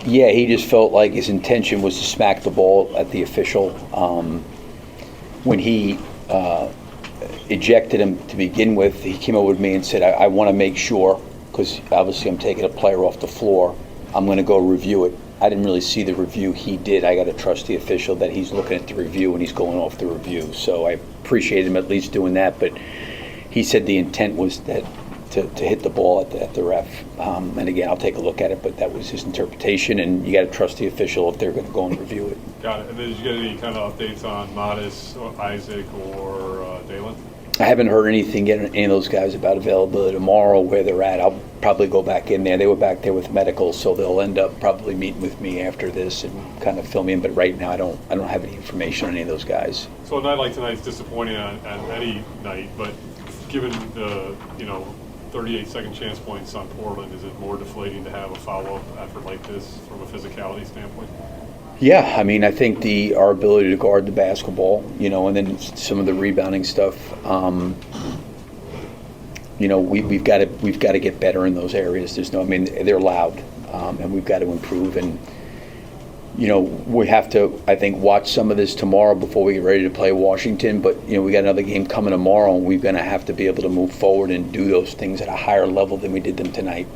Yeah, he just felt like his intention was to smack the ball at the official. When he ejected him to begin with, he came over with me and said, I want to make sure, because obviously I'm taking a player off the floor, I'm going to go review it. I didn't really see the review. He did. I got to trust the official that he's looking at the review and he's going off the review. So I appreciate him at least doing that. But he said the intent was that to hit the ball at the ref. And again, I'll take a look at it, but that was his interpretation. And you got to trust the official if they're going to go and review it. Got it. And did you get any kind of updates on Modis, or Isaac, or Dalen? I haven't heard anything yet, any of those guys about availability tomorrow, where they're at. I'll probably go back in there. They were back there with medical, so they'll end up probably meeting with me after this and kind of fill me in. But right now, I don't have any information on any of those guys. So a night like tonight's disappointing on any night, but given the 38-second chance points on Portland, is it more deflating to have a follow-up effort like this from a physicality standpoint? Yeah, I mean, I think our ability to guard the basketball, and then some of the rebounding stuff, we've got to get better in those areas. They're loud, and we've got to improve. And we have to, I think, watch some of this tomorrow before we get ready to play Washington. But we got another game coming tomorrow, and we're going to have to be able to move forward and do those things at a higher level than we did them tonight.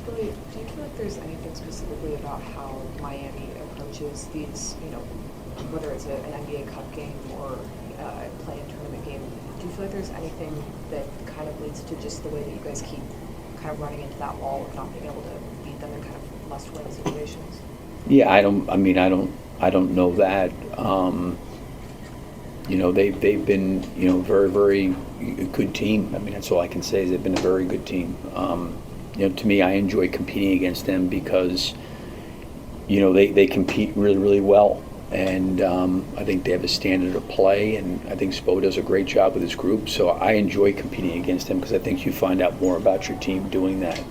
Billy, do you feel like there's anything specifically about how Miami approaches these, whether it's an NBA Cup game or a play-in tournament game? Do you feel like there's anything that kind of leads to just the way that you guys keep kind of running into that wall of not being able to beat them in kind of must-win situations? Yeah, I don't know that. They've been, very, very good team. I mean, that's all I can say is they've been a very good team. To me, I enjoy competing against them because, they compete really, really well. And I think they have a standard of play, and I think Spo does a great job with his group. So I enjoy competing against them because I think you find out more about your team doing that.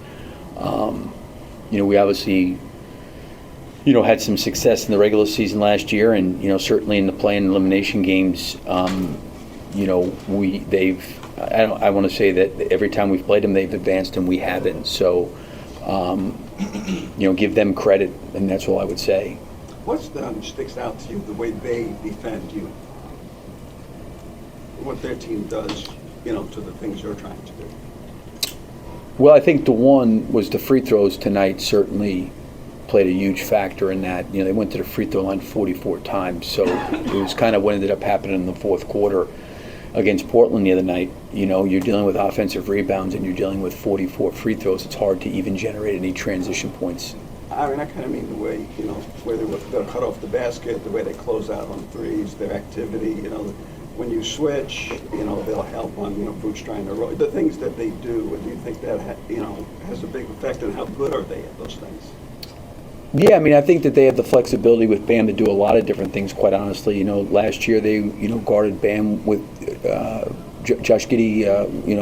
We obviously, had some success in the regular season last year, and certainly in the play-in elimination games. I want to say that every time we've played them, they've advanced and we haven't. So, give them credit, and that's all I would say. What sticks out to you the way they defend you? What their team does, to the things you're trying to do? Well, I think the one was the free throws tonight certainly played a huge factor in that. They went to the free throw line 44 times, so it was kind of what ended up happening in the fourth quarter against Portland the other night. You're dealing with offensive rebounds and you're dealing with 44 free throws. It's hard to even generate any transition points. I kind of mean the way, where they'll cut off the basket, the way they close out on threes, their activity, when you switch, they'll help on, Boots trying to roll. The things that they do, do you think that, has a big effect on how good are they at those things? Yeah, I think that they have the flexibility with Bam to do a lot of different things, quite honestly. Last year they, guarded Bam with Josh Giddey,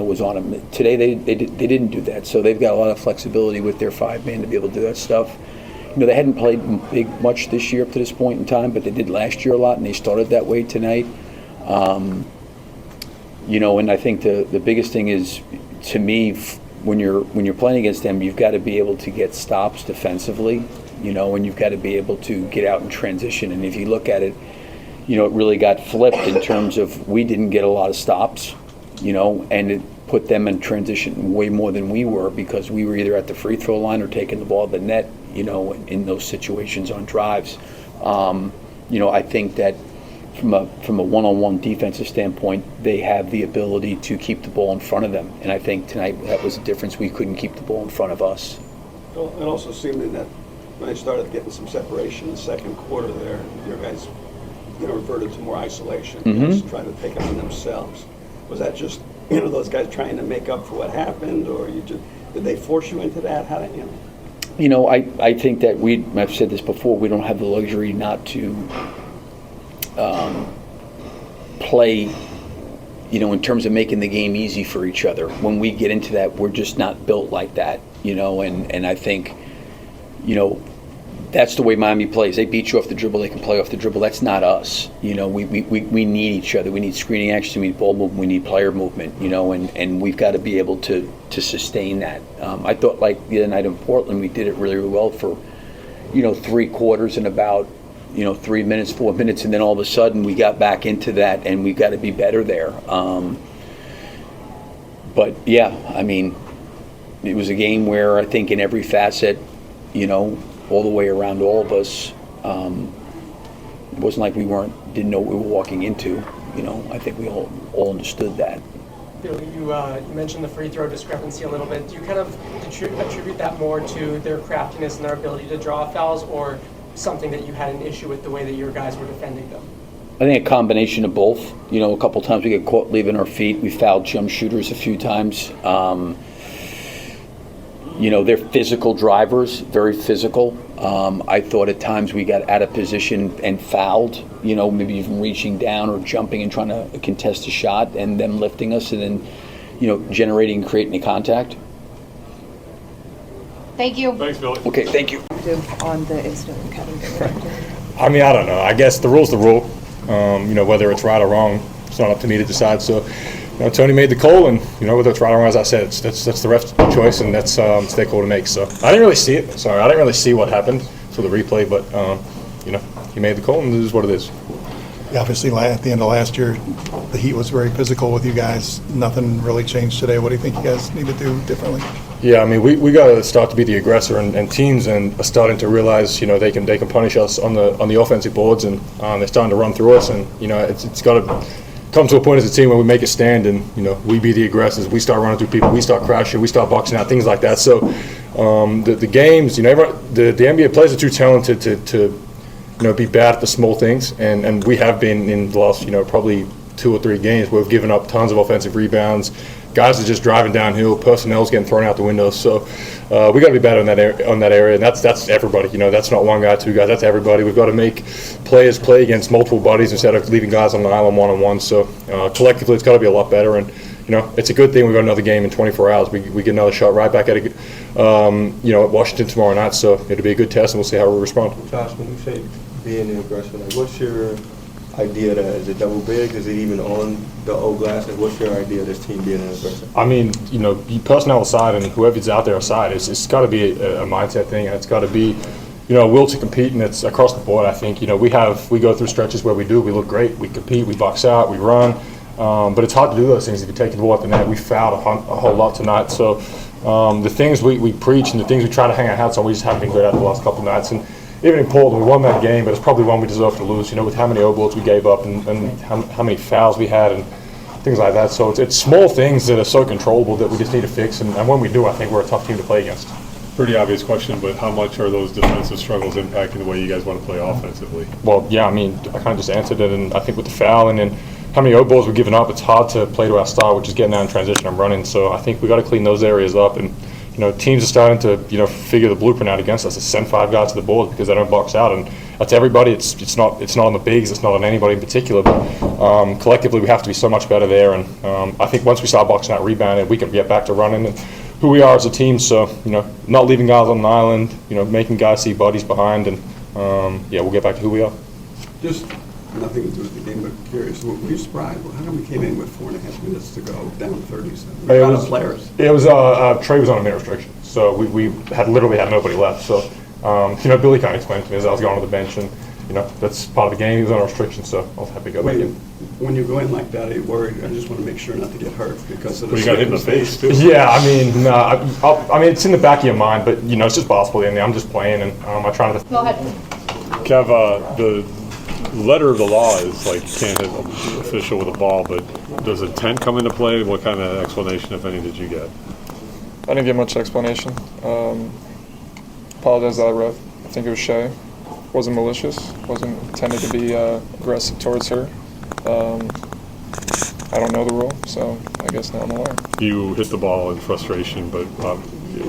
was on him. Today they didn't do that, so they've got a lot of flexibility with their 5-man to be able to do that stuff. They hadn't played much this year up to this point in time, but they did last year a lot, and they started that way tonight. And I think the biggest thing is, to me, when you're playing against them, you've got to be able to get stops defensively, and you've got to be able to get out and transition. And if you look at it, it really got flipped in terms of we didn't get a lot of stops, and it put them in transition way more than we were because we were either at the free throw line or taking the ball to the net, in those situations on drives. I think that from a one-on-one defensive standpoint, they have the ability to keep the ball in front of them. And I think tonight that was the difference. We couldn't keep the ball in front of us. Well, it also seemed that when they started getting some separation in the second quarter there, your guys, reverted to more isolation, trying to take it on themselves. Was that just, those guys trying to make up for what happened, or did they force you into that? How did I think that I've said this before, we don't have the luxury not to play, in terms of making the game easy for each other. When we get into that, we're just not built like that, and I think, that's the way Miami plays. They beat you off the dribble. They can play off the dribble. That's not us. You know, we need each other. We need screening action. We need ball movement. We need player movement. You know, and we've got to be able to sustain that. I thought like the other night in Portland, we did it really, really well for, 3 quarters and about 3 minutes, 4 minutes, and then all of a sudden we got back into that, and we've got to be better there. But yeah, I mean, it was a game where I think in every facet, all the way around all of us, it wasn't like we didn't know what we were walking into. I think we all understood that. Billy, you mentioned the free throw discrepancy a little bit. Do you kind of attribute that more to their craftiness and their ability to draw fouls, or something that you had an issue with the way that your guys were defending them? I think a combination of both. A couple times we get caught leaving our feet. We fouled jump shooters a few times. They're physical drivers, very physical. I thought at times we got out of position and fouled, maybe even reaching down or jumping and trying to contest a shot, and them lifting us and then, generating and creating a contact. Thank you. Thanks, Billy. Okay, thank you. On the incident with Kevin. I mean, I don't know. I guess the rule's the rule. Whether it's right or wrong, it's not up to me to decide. So, Tony made the call, and whether it's right or wrong, as I said, that's the ref's choice, and that's it's their call to make. So I didn't really see it. Sorry, I didn't really see what happened for the replay, but he made the call, and this is what it is. Yeah, obviously, at the end of last year, the Heat was very physical with you guys. Nothing really changed today. What do you think you guys need to do differently? Yeah, I mean, we got to start to be the aggressor, and teams are starting to realize, they can punish us on the offensive boards, and they're starting to run through us, and it's got to come to a point as a team where we make a stand, and we be the aggressors. We start running through people, we start crashing, we start boxing out, things like that. So the games, the NBA players are too talented to be bad at the small things, and we have been in the last probably 2 or 3 games where we've given up tons of offensive rebounds. Guys are just driving downhill. Personnel's getting thrown out the window. So we got to be better on that area, and that's everybody. That's not one guy, 2 guys. That's everybody. We've got to make players play against multiple bodies instead of leaving guys on the island one-on-one. So collectively, it's got to be a lot better. And it's a good thing we've got another game in 24 hours. We get another shot right back at it. At Washington tomorrow night. So it'll be a good test, and we'll see how we respond. Josh, when you say being the aggressor, what's your idea that is it double big? Is it even on the old glasses? What's your idea of this team being an aggressor? I mean, personnel aside and whoever's out there aside, it's got to be a mindset thing, and it's got to be, a will to compete, and it's across the board. I think, we go through stretches where we look great, we compete, we box out, we run, but it's hard to do those things if you take the ball at the net. We fouled a whole lot tonight, so the things we preach and the things we try to hang our hats on, we just haven't been good at the last couple of nights. And even in Portland, we won that game, but it's probably one we deserve to lose, with how many O-balls we gave up and how many fouls we had and things like that. So it's small things that are so controllable that we just need to fix, and when we do, I think we're a tough team to play against. Pretty obvious question, but how much are those defensive struggles impacting the way you guys want to play offensively? Well, yeah, I mean, I kind of just answered it, and I think with the foul and then how many O-balls we're giving up, it's hard to play to our style, which is getting out in transition and running. So I think we got to clean those areas up, and teams are starting to figure the blueprint out against us to send 5 guys to the board because they don't box out, and that's everybody. It's not on the bigs, it's not on anybody in particular, but collectively we have to be so much better there, and I think once we start boxing out rebounding, we can get back to running and who we are as a team. So not leaving guys on an island, making guys see bodies behind, and we'll get back to who we are. Just nothing to do with the game, but curious. Were you surprised? How come we came in with 4.5 minutes to go, down 37? We got players. It was Trey was on a minute restriction, so we literally had nobody left. So Billy kind of explained to me as I was going to the bench, and that's part of the game. He was on a restriction, so I was happy to go back in. When you go in like that, are you worried? I just want to make sure not to get hurt because of the. Well, you got hit in the face too. Yeah, I mean, I mean, it's in the back of your mind, but it's just basketball in there. I'm just playing, and I'm trying to. Go ahead. Kev, the letter of the law is like you can't hit an official with a ball, but does intent come into play? What kind of explanation, if any, did you get? I didn't get much explanation. Apologize to that ref. I think it was Shea. Wasn't malicious. Wasn't intended to be aggressive towards her. I don't know the rule, so I guess now I'm aware. You hit the ball in frustration, but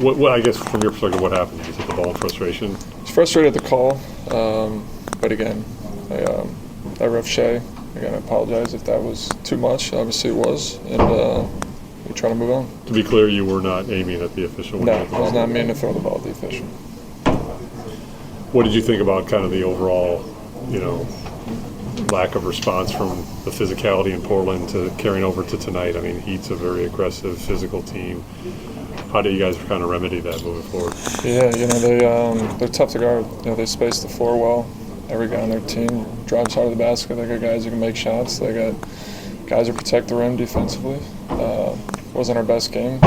what I guess from your perspective, what happened? You just hit the ball in frustration? I was frustrated at the call, but again, I ref Shea. Again, I apologize if that was too much. Obviously it was, and we're trying to move on. To be clear, you were not aiming at the official? No, I was not meaning to throw the ball at the official. What did you think about kind of the overall, lack of response from the physicality in Portland to carrying over to tonight? I mean, Heat's a very aggressive, physical team. How do you guys kind of remedy that moving forward? Yeah, they're tough to guard. They space the floor well. Every guy on their team drives hard of the basket. They got guys who can make shots. They got guys who protect the rim defensively. Wasn't our best game.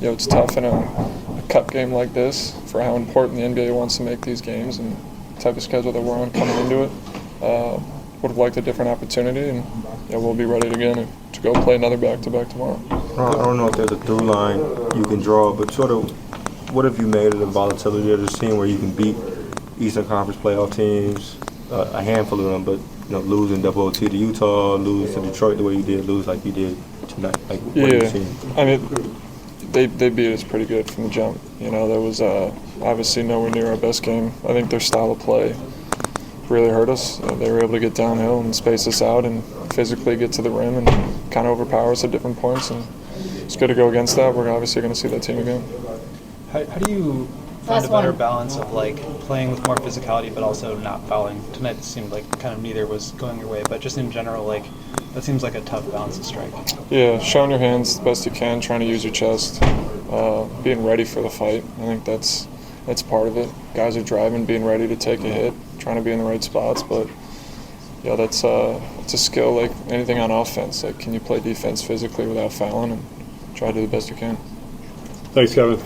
It's tough in a cup game like this for how important the NBA wants to make these games and the type of schedule that we're on coming into it. Would have liked a different opportunity, and we'll be ready again to go play another back-to-back tomorrow. I don't know if there's a through line you can draw, but sort of what have you made of the volatility of this team where you can beat Eastern Conference playoff teams, a handful of them, but lose in double OT to Utah, lose to Detroit the way you did, lose like you did tonight. Like, what have you seen? I mean, they beat us pretty good from the jump. There was obviously nowhere near our best game. I think their style of play really hurt us. They were able to get downhill and space us out and physically get to the rim and kind of overpower us at different points. And it's good to go against that. We're obviously going to see that team again. How do you find a better balance of playing with more physicality but also not fouling? Tonight it seemed like kind of neither was going your way, but just in general, that seems like a tough balance to strike. Yeah, showing your hands the best you can, trying to use your chest, being ready for the fight. I think that's part of it. Guys are driving, being ready to take a hit, trying to be in the right spots, but it's a skill like anything on offense. Can you play defense physically without fouling, and try to do the best you can. Thanks, Kevin.